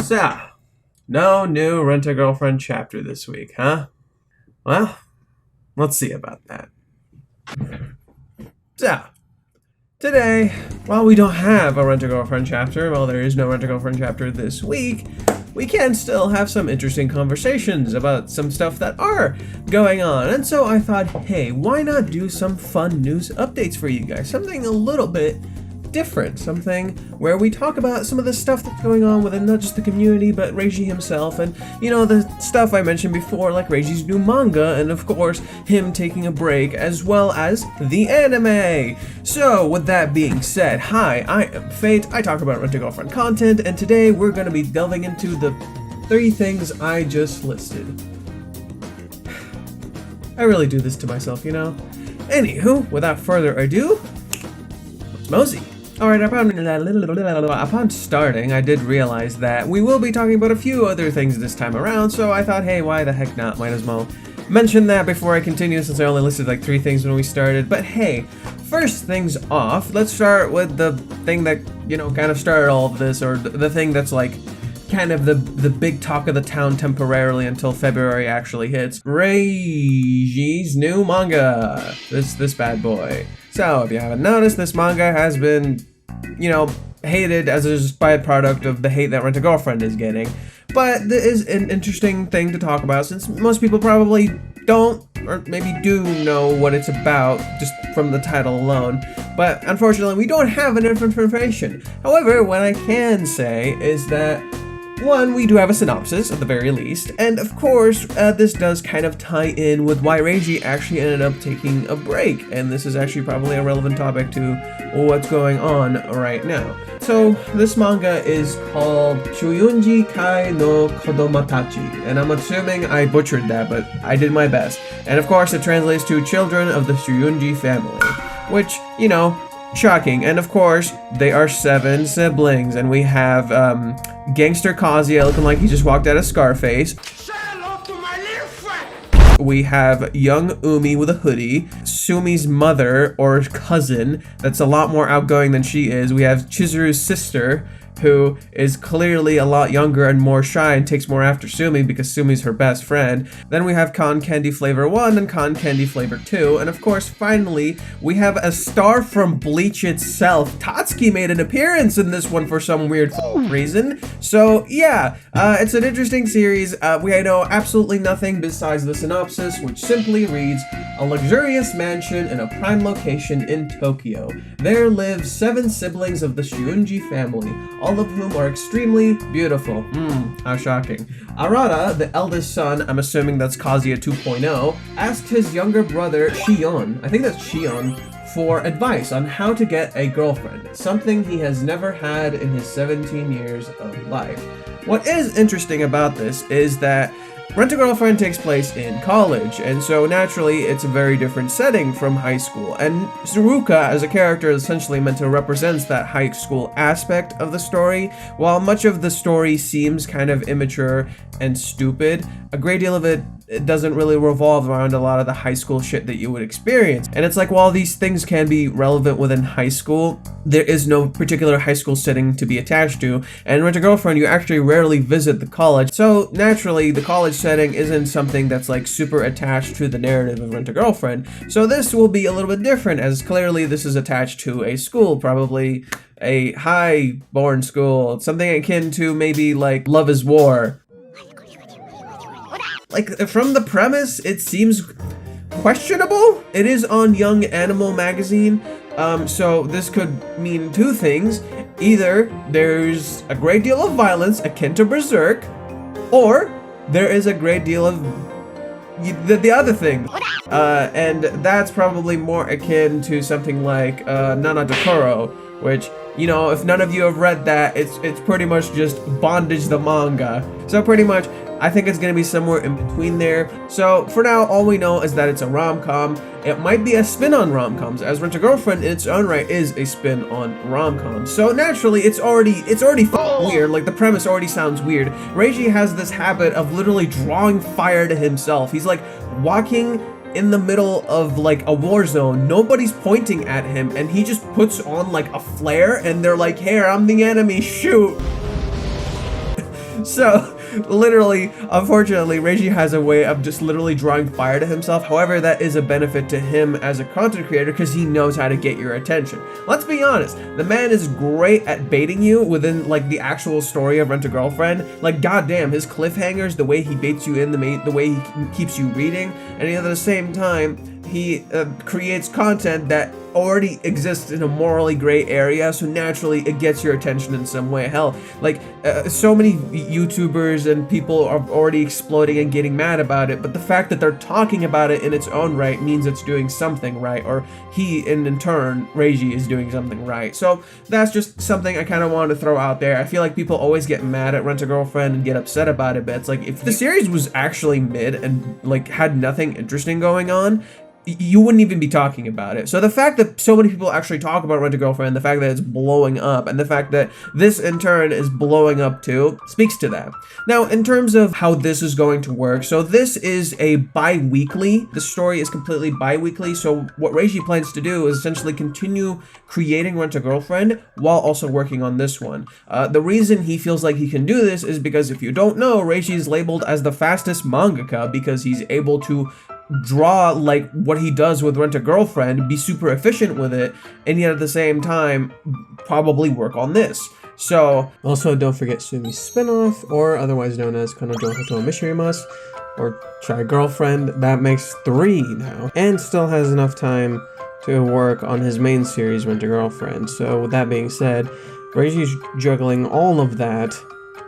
So, no new Rent-A-Girlfriend chapter this week, huh? Well, let's see about that. So, today, while we don't have a Rent-A-Girlfriend chapter, while there is no Rent-A-Girlfriend chapter this week, we can still have some interesting conversations about some stuff that are going on. And so I thought, hey, why not do some fun news updates for you guys? Something a little bit different, something where we talk about some of the stuff that's going on within not just the community but Reiji himself, and you know, the stuff I mentioned before, like Reiji's new manga and of course him taking a break, as well as the anime. So with that being said, hi, I am Fate, I talk about Rent-A-Girlfriend content, and today we're going to be delving into the 3 things I just listed. I really do this to myself, you know? Anywho, without further ado, let's mosey. Alright, upon starting, I did realize that we will be talking about a few other things this time around, so I thought, hey, why the heck not? Might as well mention that before I continue, since I only listed like 3 things when we started. But hey, first things off, let's start with the thing that, you know, kind of started all of this, or the thing that's like kind of the big talk of the town temporarily until February actually hits. Reiji's new manga. This bad boy. So, if you haven't noticed, this manga has been, you know, hated as a byproduct of the hate that Rent-A-Girlfriend is getting. But there is an interesting thing to talk about, since most people probably don't, or maybe do know what it's about, just from the title alone. But unfortunately, we don't have enough information. However, what I can say is that, one, we do have a synopsis at the very least, and of course, this does kind of tie in with why Reiji actually ended up taking a break, and this is actually probably a relevant topic to what's going on right now. So, this manga is called Shuyunji Kai no Kodomatachi, and I'm assuming I butchered that, but I did my best. And of course, it translates to Children of the Shuyunji Family, which, you know, shocking. And of course, they are 7 siblings, and we have Gangster Kazuya looking like he just walked out of Scarface. Say hello to my little friend. We have young Umi with a hoodie, Sumi's mother or cousin that's a lot more outgoing than she is. We have Chizuru's sister, who is clearly a lot younger and more shy and takes more after Sumi because Sumi's her best friend. Then we have Con Candy Flavor 1 and Con Candy Flavor 2. And of course, finally, we have a star from Bleach itself. Tatsuki made an appearance in this one for some weird reason. So yeah, it's an interesting series. We know absolutely nothing besides the synopsis, which simply reads, a luxurious mansion in a prime location in Tokyo. There live 7 siblings of the Shuyunji family, all of whom are extremely beautiful. How shocking. Arata, the eldest son, I'm assuming that's Kazuya 2.0, asked his younger brother, Shion, I think that's Shion, for advice on how to get a girlfriend, something he has never had in his 17 years of life. What is interesting about this is that Rent-A-Girlfriend takes place in college, and so naturally it's a very different setting from high school, and Ruka as a character is essentially meant to represent that high school aspect of the story. While much of the story seems kind of immature and stupid, a great deal of it doesn't really revolve around a lot of the high school shit that you would experience. And it's like, while these things can be relevant within high school, there is no particular high school setting to be attached to, and Rent-A-Girlfriend, you actually rarely visit the college, so naturally the college setting isn't something that's like super attached to the narrative of Rent-A-Girlfriend. So this will be a little bit different, as clearly this is attached to a school, probably a high-born school, something akin to maybe like Love is War. Like, from the premise, it seems questionable. It is on Young Animal magazine, so this could mean 2 things. Either there's a great deal of violence akin to Berserk, or there is a great deal of the other thing. And that's probably more akin to something like Nana Dokoro, which, you know, if none of you have read that, it's pretty much just Bondage the manga. So pretty much, I think it's going to be somewhere in between there. So for now, all we know is that it's a rom-com. It might be a spin on rom-coms, as Rent-A-Girlfriend in its own right is a spin on rom-com. So naturally, it's already weird. Like, the premise already sounds weird. Reiji has this habit of literally drawing fire to himself. He's like walking in the middle of like a war zone, nobody's pointing at him, and he just puts on like a flare, and they're like, "Here, I'm the enemy, shoot." So, literally, unfortunately, Reiji has a way of just literally drawing fire to himself. However, that is a benefit to him as a content creator because he knows how to get your attention. Let's be honest, the man is great at baiting you within like the actual story of Rent-A-Girlfriend. Like, goddamn, his cliffhangers, the way he baits you in, the way he keeps you reading, and at the same time, he creates content that already exists in a morally gray area, so naturally it gets your attention in some way. Hell, like so many YouTubers and people are already exploding and getting mad about it, but the fact that they're talking about it in its own right means it's doing something right, or he, in turn, Reiji, is doing something right. So that's just something I kind of wanted to throw out there. I feel like people always get mad at Rent-A-Girlfriend and get upset about it, but it's like, if the series was actually mid and like had nothing interesting going on, you wouldn't even be talking about it. So the fact that so many people actually talk about Rent-A-Girlfriend, the fact that it's blowing up, and the fact that this in turn is blowing up too, speaks to that. Now, in terms of how this is going to work, so this is a bi-weekly. The story is completely bi-weekly, so what Reiji plans to do is essentially continue creating Rent-A-Girlfriend while also working on this one. The reason he feels like he can do this is because, if you don't know, Reiji is labeled as the fastest mangaka because he's able to draw like what he does with Rent-A-Girlfriend, be super efficient with it, and yet at the same time probably work on this. So, also don't forget Sumi's spinoff, or otherwise known as Kanojo Mishimasu, or Try Girlfriend. That makes 3 now, and still has enough time to work on his main series, Rent-A-Girlfriend. So with that being said, Reiji's juggling all of that,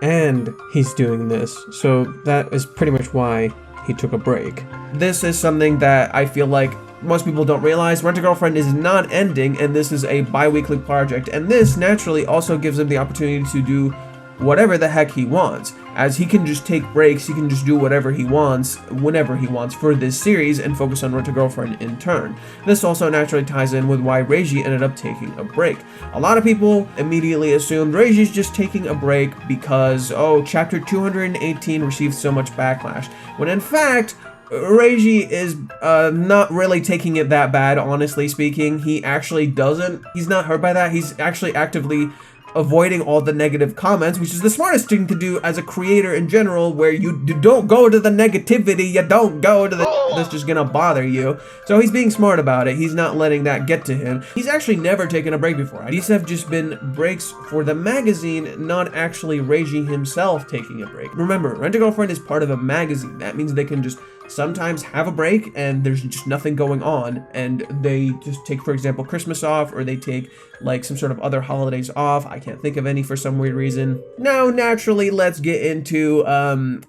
and he's doing this. So that is pretty much why he took a break. This is something that I feel like most people don't realize. Rent-A-Girlfriend is not ending, and this is a bi-weekly project, and this naturally also gives him the opportunity to do whatever the heck he wants. As he can just take breaks, he can just do whatever he wants, whenever he wants for this series, and focus on Rent-A-Girlfriend in turn. This also naturally ties in with why Reiji ended up taking a break. A lot of people immediately assumed Reiji's just taking a break because, oh, chapter 218 received so much backlash, when in fact, Reiji is not really taking it that bad, honestly speaking. He actually doesn't. He's not hurt by that. He's actually actively avoiding all the negative comments, which is the smartest thing to do as a creator in general, where you don't go to the negativity, you don't go to the that's just gonna bother you. So he's being smart about it. He's not letting that get to him. He's actually never taken a break before. These have just been breaks for the magazine, not actually Reiji himself taking a break. Remember, Rent-A-Girlfriend is part of a magazine. That means they can just sometimes have a break and there's just nothing going on, and they just take, for example, Christmas off, or they take like some sort of other holidays off. I can't think of any for some weird reason. Now, naturally, let's get into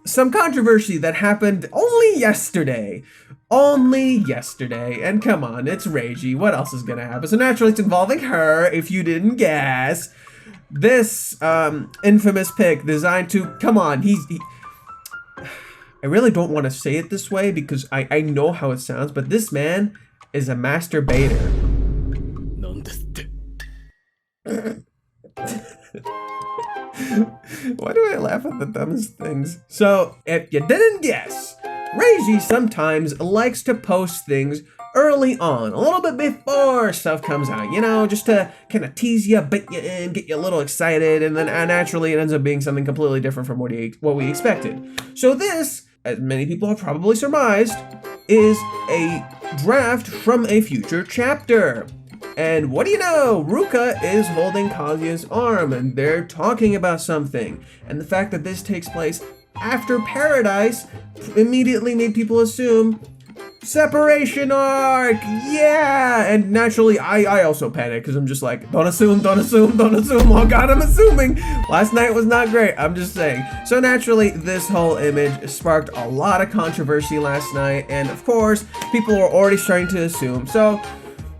some controversy that happened only yesterday. And come on, it's Reiji. What else is gonna happen? So naturally, it's involving her, if you didn't guess. This infamous pic designed to, come on, I really don't want to say it this way because I know how it sounds, but this man is a masturbator. Why do I laugh at the dumbest things? So, if you didn't guess, Reiji sometimes likes to post things early on, a little bit before stuff comes out, you know, just to kind of tease you, bait you in, get you a little excited, and then naturally it ends up being something completely different from what we expected. So this, as many people have probably surmised, is a draft from a future chapter. And what do you know? Ruka is holding Kazuya's arm, and they're talking about something. And the fact that this takes place after Paradise immediately made people assume separation arc, yeah! And naturally, I also panicked because I'm just like, don't assume. Oh god, I'm assuming. Last night was not great, I'm just saying. So naturally, this whole image sparked a lot of controversy last night, and of course, people were already starting to assume. So,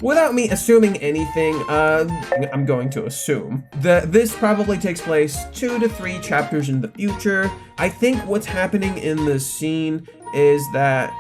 without me assuming anything, I'm going to assume that this probably takes place 2 to 3 chapters in the future. I think what's happening in this scene is that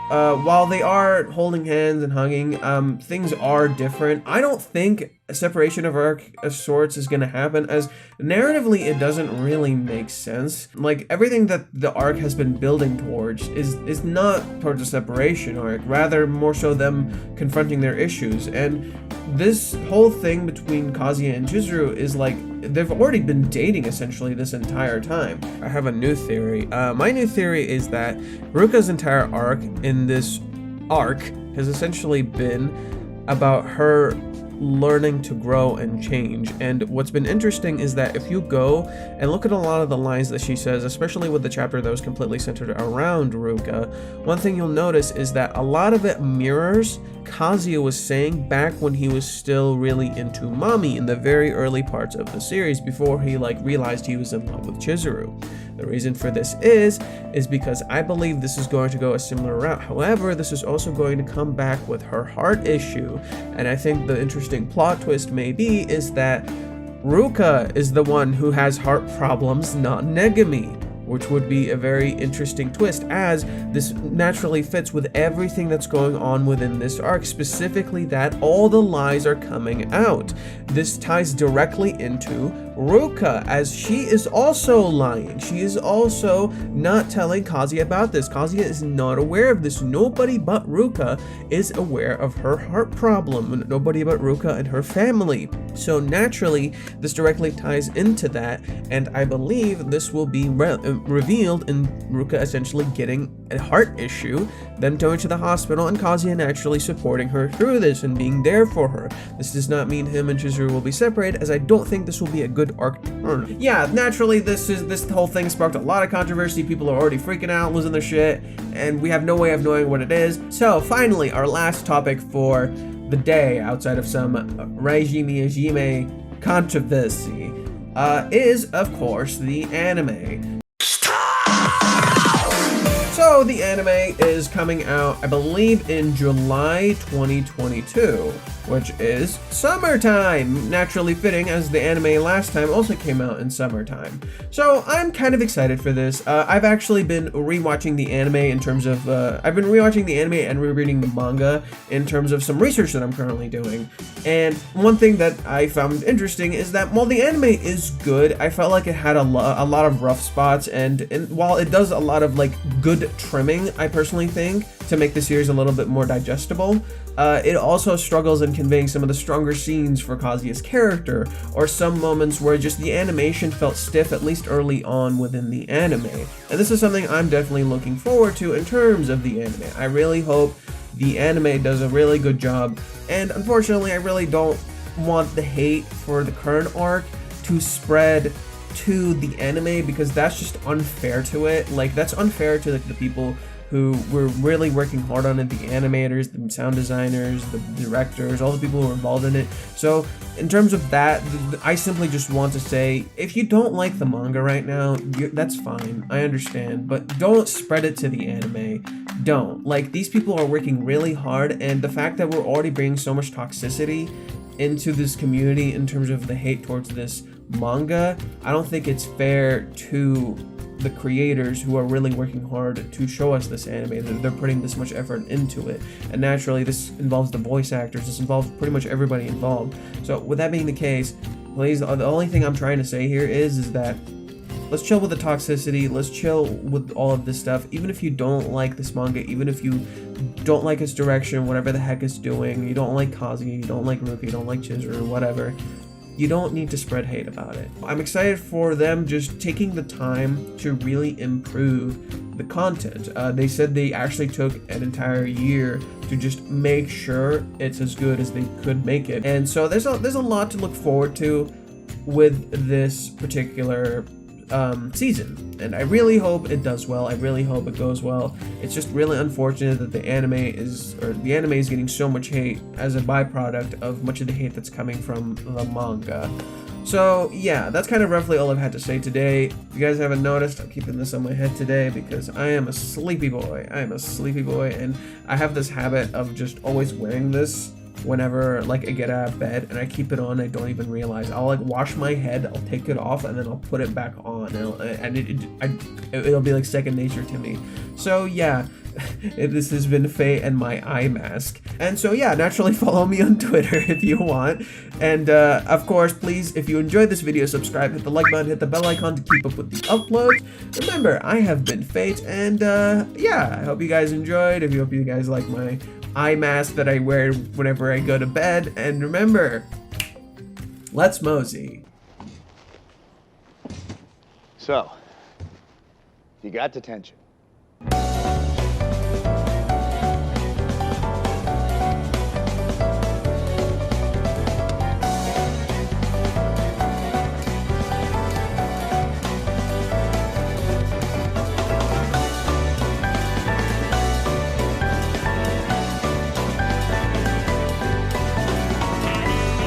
while they are holding hands and hugging, things are different. I don't think a separation of arc of sorts is going to happen, as narratively it doesn't really make sense. Like, everything that the arc has been building towards is not towards a separation arc, rather more so them confronting their issues. And this whole thing between Kazuya and Chizuru is like they've already been dating essentially this entire time. I have a new theory. My new theory is that Ruka's entire arc in this arc has essentially been about her learning to grow and change. And what's been interesting is that if you go and look at a lot of the lines that she says, especially with the chapter that was completely centered around Ruka, one thing you'll notice is that a lot of it mirrors Kazuya was saying back when he was still really into Mami in the very early parts of the series, before he realized he was in love with Chizuru. The reason for this is because I believe this is going to go a similar route. However, this is also going to come back with her heart issue, and I think the interesting plot twist may be is that Ruka is the one who has heart problems, not Negami, which would be a very interesting twist, as this naturally fits with everything that's going on within this arc, specifically that all the lies are coming out. This ties directly into Ruka, as she is also lying. She is also not telling Kazuya about this. Kazuya is not aware of this. Nobody but Ruka is aware of her heart problem. Nobody but Ruka and her family. So naturally, this directly ties into that, and I believe this will be revealed in Ruka essentially getting a heart issue, then going to the hospital, and Kazuya naturally supporting her through this and being there for her. This does not mean him and Chizuru will be separated, as I don't think this will be a good arc turn. Yeah, naturally, this whole thing sparked a lot of controversy. People are already freaking out, losing their shit, and we have no way of knowing what it is. So finally, our last topic for the day, outside of some Reiji Miyajima controversy, is of course the anime. So the anime is coming out, I believe, in July 2022, which is summertime. Naturally fitting, as the anime last time also came out in summertime. So I'm kind of excited for this. I've actually been rewatching the anime in terms of, I've been rewatching the anime and rereading the manga in terms of some research that I'm currently doing. And one thing that I found interesting is that while the anime is good, I felt like it had a lot of rough spots, and while it does a lot of good trimming, I personally think, to make the series a little bit more digestible, it also struggles in conveying some of the stronger scenes for Kazuya's character, or some moments where just the animation felt stiff, at least early on within the anime. And this is something I'm definitely looking forward to in terms of the anime. I really hope the anime does a really good job, and unfortunately I really don't want the hate for the current arc to spread to the anime, because that's just unfair to it. That's unfair to the people who were really working hard on it, the animators, the sound designers, the directors, all the people who were involved in it. So in terms of that, I simply just want to say, if you don't like the manga right now, that's fine, I understand, but don't spread it to the anime. Don't. These people are working really hard, and the fact that we're already bringing so much toxicity into this community in terms of the hate towards this manga, I don't think it's fair to the creators who are really working hard to show us this anime. They're putting this much effort into it, and naturally this involves the voice actors, this involves pretty much everybody involved. So with that being the case, please, the only thing I'm trying to say here is that let's chill with the toxicity, let's chill with all of this stuff. Even if you don't like this manga, even if you don't like its direction, whatever the heck it's doing, you don't like Kazuya, you don't like Ruka, you don't like Chizuru, whatever, you don't need to spread hate about it. I'm excited for them just taking the time to really improve the content. They said they actually took an entire year to just make sure it's as good as they could make it. And so there's a lot to look forward to with this particular season, and I really hope it does well. I really hope it goes well. It's just really unfortunate that the anime is getting so much hate as a byproduct of much of the hate that's coming from the manga. So yeah, that's kind of roughly all I've had to say today. If you guys haven't noticed, I'm keeping this on my head today because I am a sleepy boy. I am a sleepy boy, and I have this habit of just always wearing this whenever I get out of bed, and I keep it on. I don't even realize. I'll wash my head, I'll take it off, and then I'll put it back on, and it'll be second nature to me. So yeah, this has been Faye and my eye mask. And so yeah, naturally follow me on Twitter if you want, and of course, please, if you enjoyed this video, subscribe, hit the like button, hit the bell icon to keep up with the uploads. Remember, I have been Fate, and yeah, I hope you guys enjoyed. I hope you guys like my eye mask that I wear whenever I go to bed, and remember, let's mosey. So, you got detention.